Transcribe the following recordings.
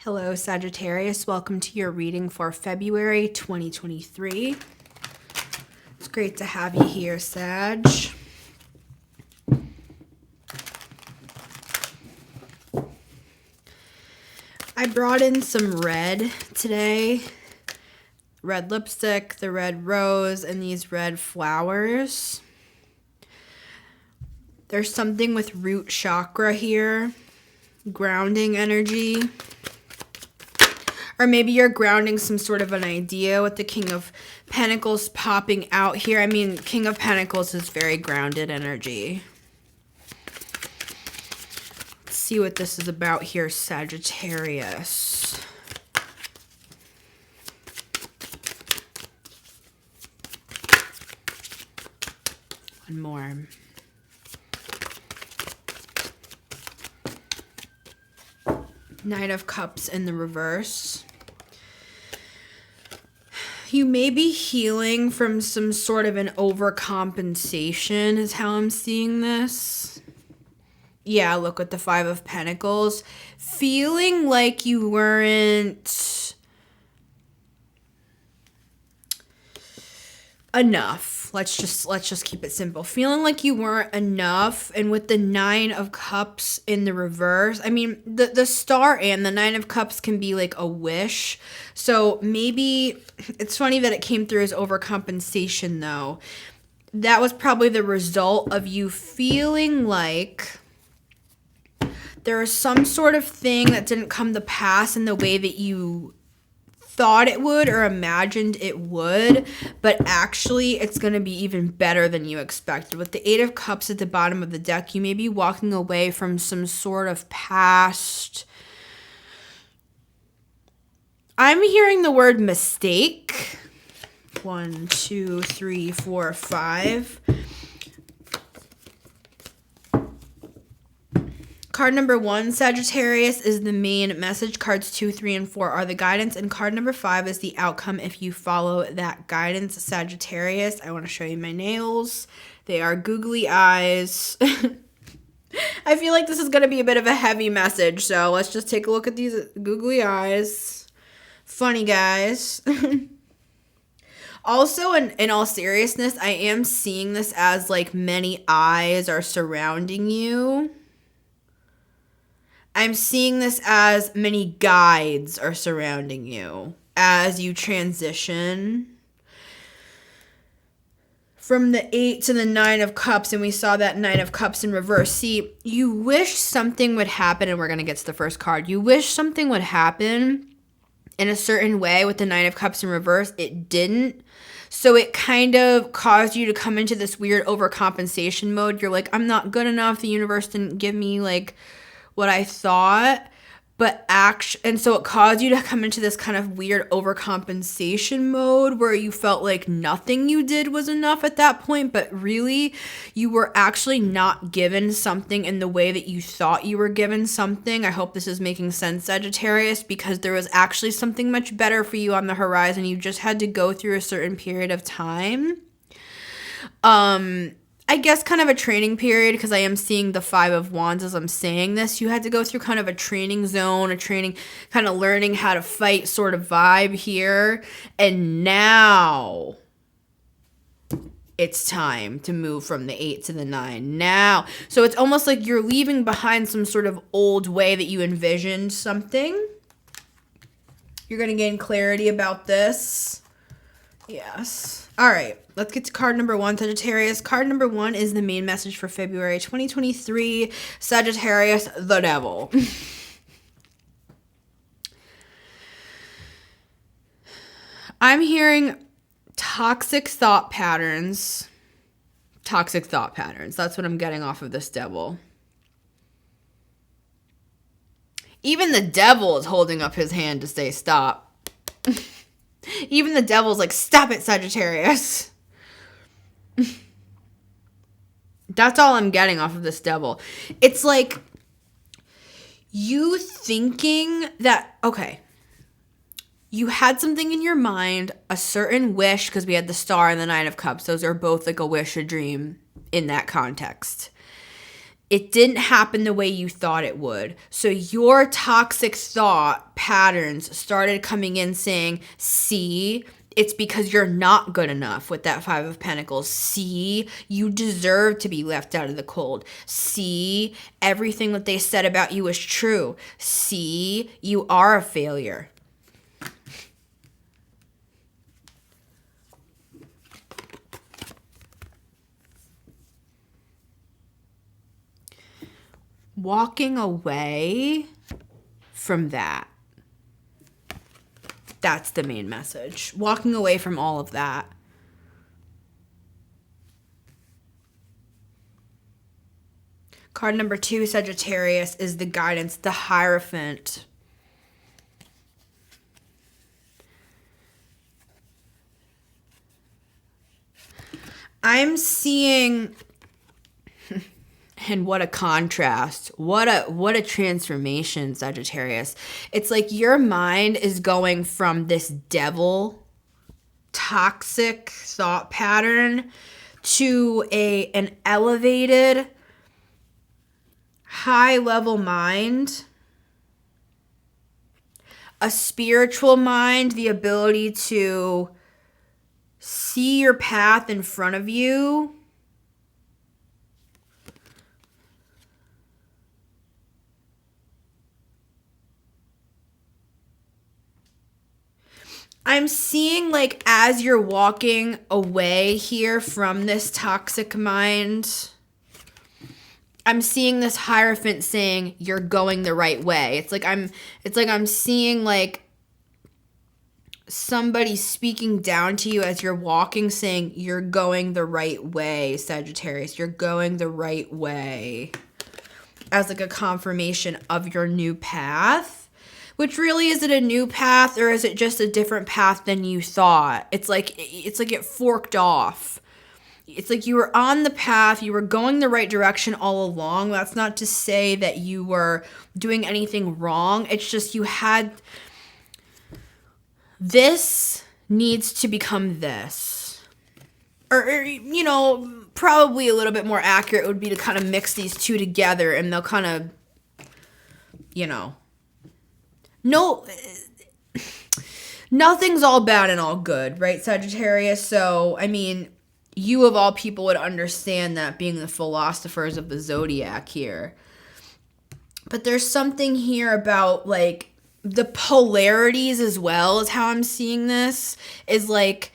Hello, Sagittarius. Welcome to your reading for February 2023. It's great to have you here, Sag. I brought in some red today. Red lipstick, the red rose, and these red flowers. There's something with root chakra here. Grounding energy. Or maybe you're grounding some sort of an idea with the King of Pentacles popping out here. I mean, King of Pentacles is very grounded energy. Let's see what this is about here, Sagittarius. One more. Knight of Cups in the reverse. You may be healing from some sort of an overcompensation is how I'm seeing this. Yeah, look at the Five of Pentacles. Feeling like you weren't enough. Let's just keep it simple. Feeling like you weren't enough, and with the Nine of Cups in the reverse, I mean, the Star and the Nine of Cups can be like a wish. So maybe it's funny that it came through as overcompensation, though. That was probably the result of you feeling like there was some sort of thing that didn't come to pass in the way that you thought it would or imagined it would, but actually it's going to be even better than you expected. With the Eight of Cups at the bottom of the deck, you may be walking away from some sort of past. I'm hearing the word mistake. 1, 2, 3, 4, 5. Card number 1, Sagittarius, is the main message. Cards 2, 3, and 4 are the guidance. And card number 5 is the outcome if you follow that guidance, Sagittarius. I want to show you my nails. They are googly eyes. I feel like this is going to be a bit of a heavy message. So let's just take a look at these googly eyes. Funny guys. Also, in all seriousness, I am seeing this as like many eyes are surrounding you. I'm seeing this as many guides are surrounding you as you transition from the 8 to the 9 of Cups, and we saw that 9 of Cups in reverse. See, you wish something would happen, and we're going to get to the first card. You wish something would happen in a certain way with the 9 of Cups in reverse. It didn't. So it kind of caused you to come into this weird overcompensation mode. You're like, I'm not good enough. The universe didn't give me like what I thought, and so it caused you to come into this kind of weird overcompensation mode where you felt like nothing you did was enough at that point, but really you were actually not given something in the way that you thought you were given something. I hope this is making sense, Sagittarius, because there was actually something much better for you on the horizon. You just had to go through a certain period of time. I guess kind of a training period, because I am seeing the Five of Wands as I'm saying this. You had to go through kind of a training zone, a training, kind of learning how to fight sort of vibe here. And now it's time to move from the 8 to the 9 now. So it's almost like you're leaving behind some sort of old way that you envisioned something. You're going to gain clarity about this. Yes. All right, let's get to card number 1, Sagittarius. Card number 1 is the main message for February 2023. Sagittarius, the devil. I'm hearing toxic thought patterns. Toxic thought patterns. That's what I'm getting off of this devil. Even the devil is holding up his hand to say stop. Even the devil's like, stop it, Sagittarius. That's all I'm getting off of this devil. It's like you thinking that, okay, you had something in your mind, a certain wish, because we had the Star and the Nine of Cups. Those are both like a wish, a dream in that context. it didn't happen the way you thought it would. So your toxic thought patterns started coming in saying, see, it's because you're not good enough with that Five of Pentacles. See, you deserve to be left out of the cold. See, everything that they said about you is true. See, you are a failure. Walking away from that. That's the main message. Walking away from all of that. Card number 2, Sagittarius, is the guidance, the Hierophant. I'm seeing, and what a contrast, what a transformation, Sagittarius. It's like your mind is going from this devil, toxic thought pattern to an elevated, high-level mind, a spiritual mind, the ability to see your path in front of you. I'm seeing, like, as you're walking away here from this toxic mind, I'm seeing this Hierophant saying you're going the right way. It's like I'm seeing, like, somebody speaking down to you as you're walking, saying you're going the right way, Sagittarius. You're going the right way, as like a confirmation of your new path. Which really, is it a new path, or is it just a different path than you thought? It's like it forked off. It's like you were on the path, you were going the right direction all along. That's not to say that you were doing anything wrong. It's just you had, this needs to become this. Or, you know, probably a little bit more accurate would be to kind of mix these two together, and they'll kind of, you know, no, nothing's all bad and all good, right, Sagittarius? So, I mean, you of all people would understand that, being the philosophers of the zodiac here. But there's something here about, like, the polarities as well, is how I'm seeing this, is like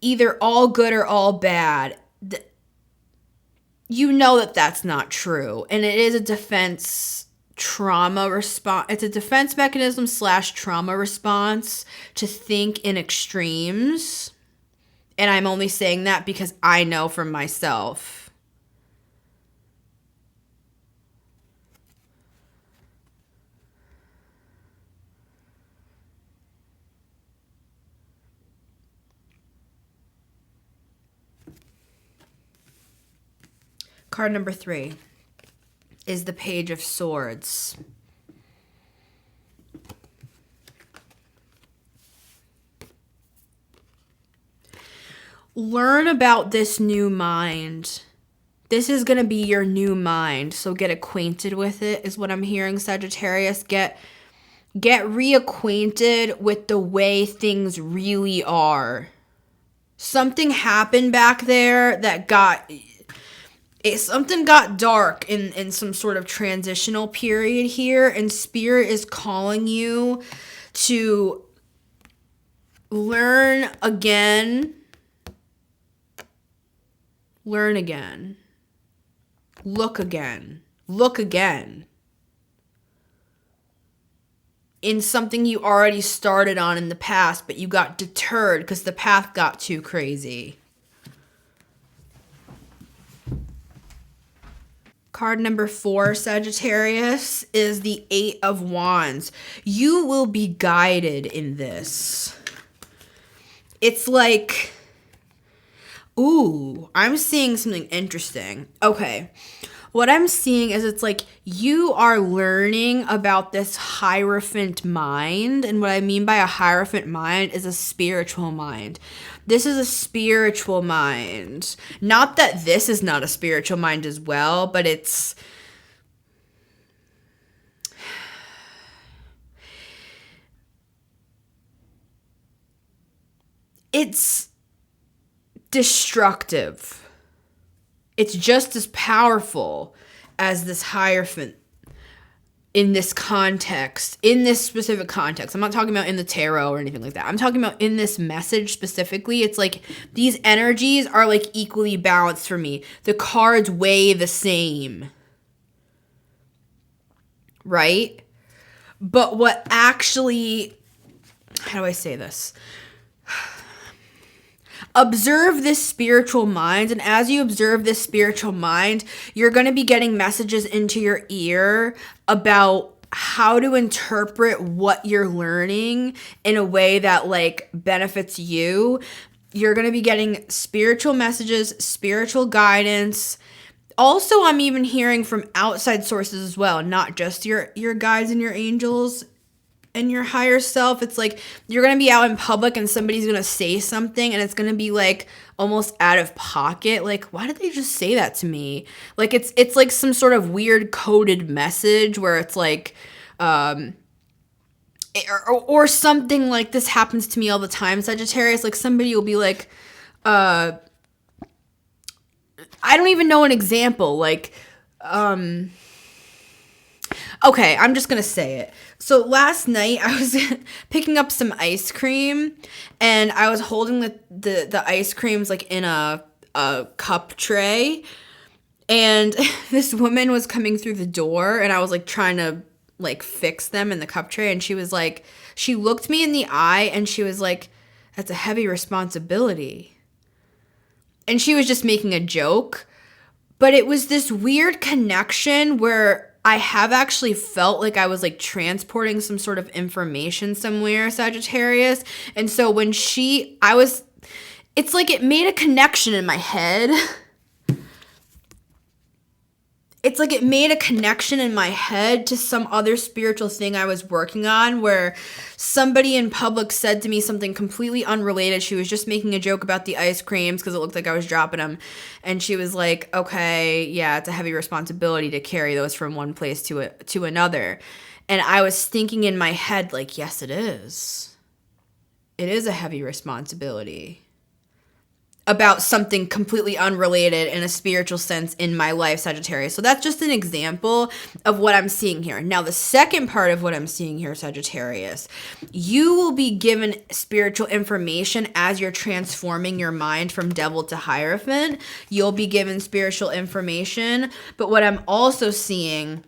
either all good or all bad. You know that that's not true. And it is a defense trauma response. It's a defense mechanism / trauma response to think in extremes. And I'm only saying that because I know from myself. Card number 3 is the Page of Swords. Learn about this new mind. This is going to be your new mind, so get acquainted with it, is what I'm hearing, Sagittarius. Get reacquainted with the way things really are. Something happened back there that something got dark in some sort of transitional period here, and Spirit is calling you to learn again, look again in something you already started on in the past, but you got deterred because the path got too crazy. Card number 4, Sagittarius, is the 8 of Wands. You will be guided in this. It's like, ooh, I'm seeing something interesting. Okay. what I'm seeing is it's like you are learning about this Hierophant mind. And what I mean by a Hierophant mind is a spiritual mind. This is a spiritual mind. Not that this is not a spiritual mind as well, but it's destructive. It's just as powerful as this Hierophant in this context, in this specific context. I'm not talking about in the tarot or anything like that. I'm talking about in this message specifically. It's like these energies are like equally balanced for me. The cards weigh the same. Right? But what actually, how do I say this? Observe this spiritual mind, and as you observe this spiritual mind, you're going to be getting messages into your ear about how to interpret what you're learning in a way that like benefits you. You're going to be getting spiritual messages, spiritual guidance. Also, I'm even hearing from outside sources as well, not just your guides and your angels and your higher self. It's like you're going to be out in public and somebody's going to say something and it's going to be like almost out of pocket. Like, why did they just say that to me? Like it's like some sort of weird coded message where it's like or something like this happens to me all the time, Sagittarius. Like somebody will be like I don't even know an example. Like okay, I'm just going to say it. So last night I was picking up some ice cream and I was holding the ice creams like in a cup tray, and this woman was coming through the door and I was like trying to like fix them in the cup tray, and she was like, she looked me in the eye and she was like, that's a heavy responsibility. And she was just making a joke, but it was this weird connection where I have actually felt like I was like transporting some sort of information somewhere, Sagittarius. And so when it's like it made a connection in my head. It's like it made a connection in my head to some other spiritual thing I was working on, where somebody in public said to me something completely unrelated. She was just making a joke about the ice creams because it looked like I was dropping them. And she was like, okay, yeah, it's a heavy responsibility to carry those from one place to another. And I was thinking in my head, like, yes, it is. It is a heavy responsibility about something completely unrelated in a spiritual sense in my life, Sagittarius. So that's just an example of what I'm seeing here. Now, the second part of what I'm seeing here, Sagittarius, you will be given spiritual information as you're transforming your mind from devil to Hierophant. You'll be given spiritual information. But what I'm also seeing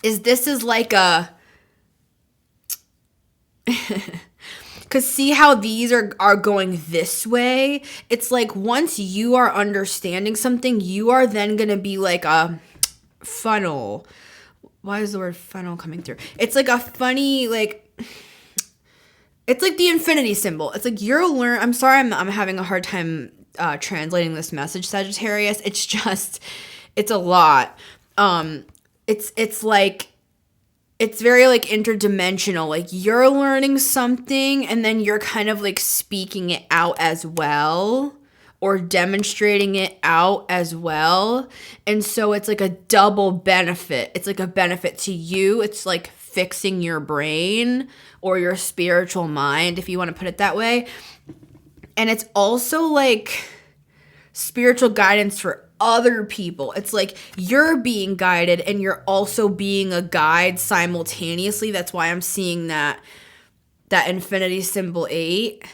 is this is like a... Because see how these are going this way? It's like once you are understanding something, you are then going to be like a funnel. Why is the word funnel coming through? It's like a funny, like... It's like the infinity symbol. It's like I'm sorry I'm having a hard time translating this message, Sagittarius. It's just... It's a lot. It's like... It's very like interdimensional. Like you're learning something and then you're kind of like speaking it out as well, or demonstrating it out as well. And so it's like a double benefit. It's like a benefit to you. It's like fixing your brain or your spiritual mind, if you want to put it that way. And it's also like spiritual guidance for other people. It's like you're being guided and you're also being a guide simultaneously. That's why I'm seeing that infinity symbol 8.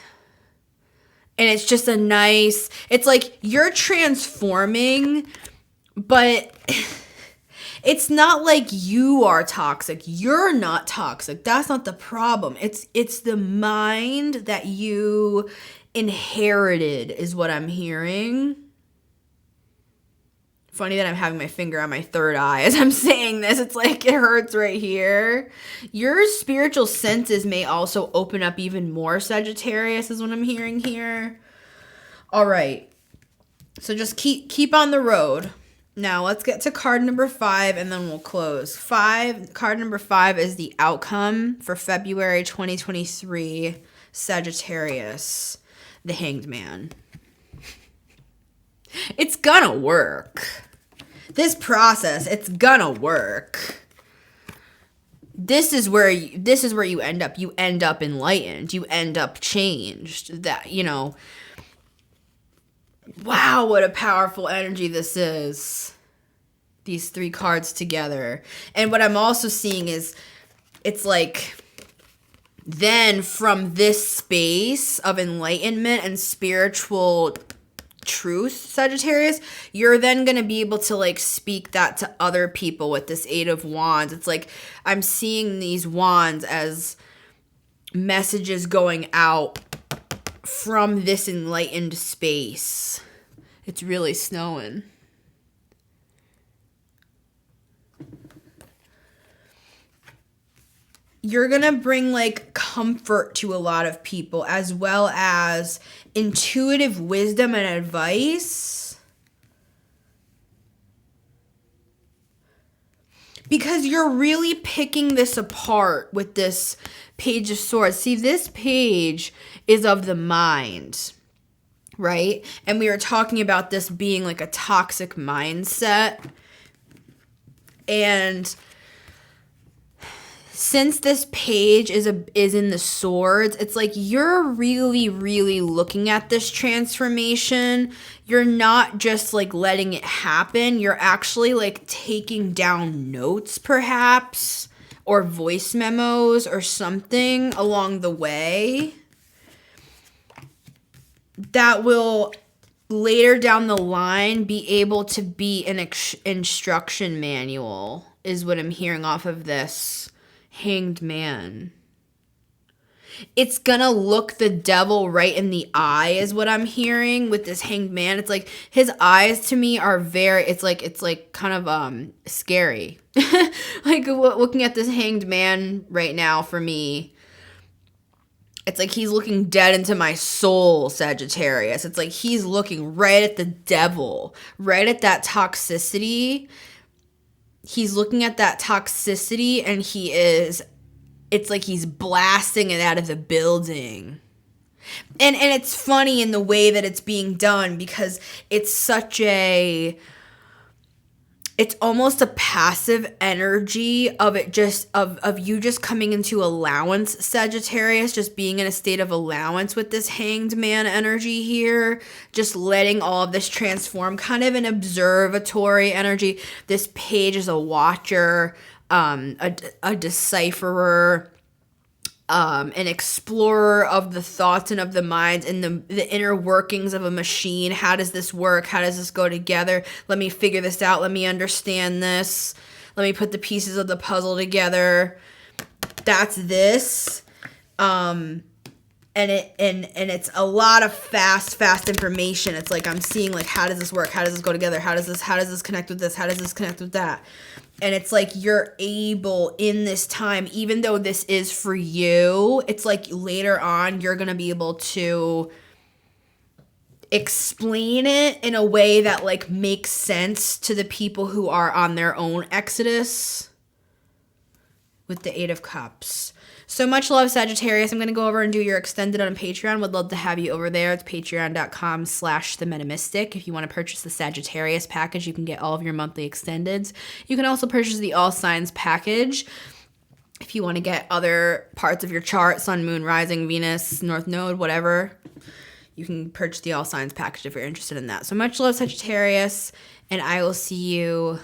And it's just a nice, it's like you're transforming, but it's not like you are toxic. You're not toxic. That's not the problem. It's the mind that you inherited is what I'm hearing. Funny that I'm having my finger on my third eye as I'm saying this. It's like it hurts right here. Your spiritual senses may also open up even more, Sagittarius, is what I'm hearing here. All right. So just keep on the road. Now let's get to card number 5 and then we'll close. Card number 5 is the outcome for February 2023, Sagittarius, the Hanged Man. It's gonna work. This process, it's gonna work. This is where you end up. You end up enlightened. You end up changed. That, you know, wow, what a powerful energy this is. These 3 cards together. And what I'm also seeing is, it's like, then from this space of enlightenment and spiritual truth, Sagittarius, you're then going to be able to like speak that to other people with this 8 of Wands. It's like I'm seeing these wands as messages going out from this enlightened space. It's really snowing. You're going to bring like comfort to a lot of people, as well as intuitive wisdom and advice. Because you're really picking this apart with this Page of Swords. See, this page is of the mind, right? And we were talking about this being like a toxic mindset. And since this page is in the swords, it's like you're really, really looking at this transformation. You're not just like letting it happen. You're actually like taking down notes, perhaps, or voice memos or something along the way that will later down the line be able to be an instruction manual, is what I'm hearing off of this Hanged Man. It's gonna look the devil right in the eye, is what I'm hearing with this Hanged Man. It's like his eyes to me are it's like kind of scary. Like looking at this Hanged Man right now for me, it's like he's looking dead into my soul, Sagittarius. It's like he's looking right at the devil, right at that toxicity. He's looking at that toxicity and it's like he's blasting it out of the building. And it's funny in the way that it's being done, because it's it's almost a passive energy of it, just of you just coming into allowance, Sagittarius, just being in a state of allowance with this Hanged Man energy here, just letting all of this transform, kind of an observatory energy. This page is a watcher, a decipherer, an explorer of the thoughts and of the minds and the inner workings of a machine. How does this work? How does this go together? Let me figure this out. Let me understand this. Let me put the pieces of the puzzle together. That's this. And it's a lot of fast information. It's like I'm seeing like, how does this work? How does this go together? How does this connect with this? How does this connect with that? And it's like you're able in this time, even though this is for you, it's like later on you're going to be able to explain it in a way that like makes sense to the people who are on their own exodus with the 8 of Cups. So much love, Sagittarius. I'm going to go over and do your extended on Patreon. Would love to have you over there. It's patreon.com/themetamystic. If you want to purchase the Sagittarius package, you can get all of your monthly extendeds. You can also purchase the All Signs package. If you want to get other parts of your chart, Sun, Moon, Rising, Venus, North Node, whatever, you can purchase the All Signs package if you're interested in that. So much love, Sagittarius, and I will see you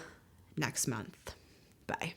next month. Bye.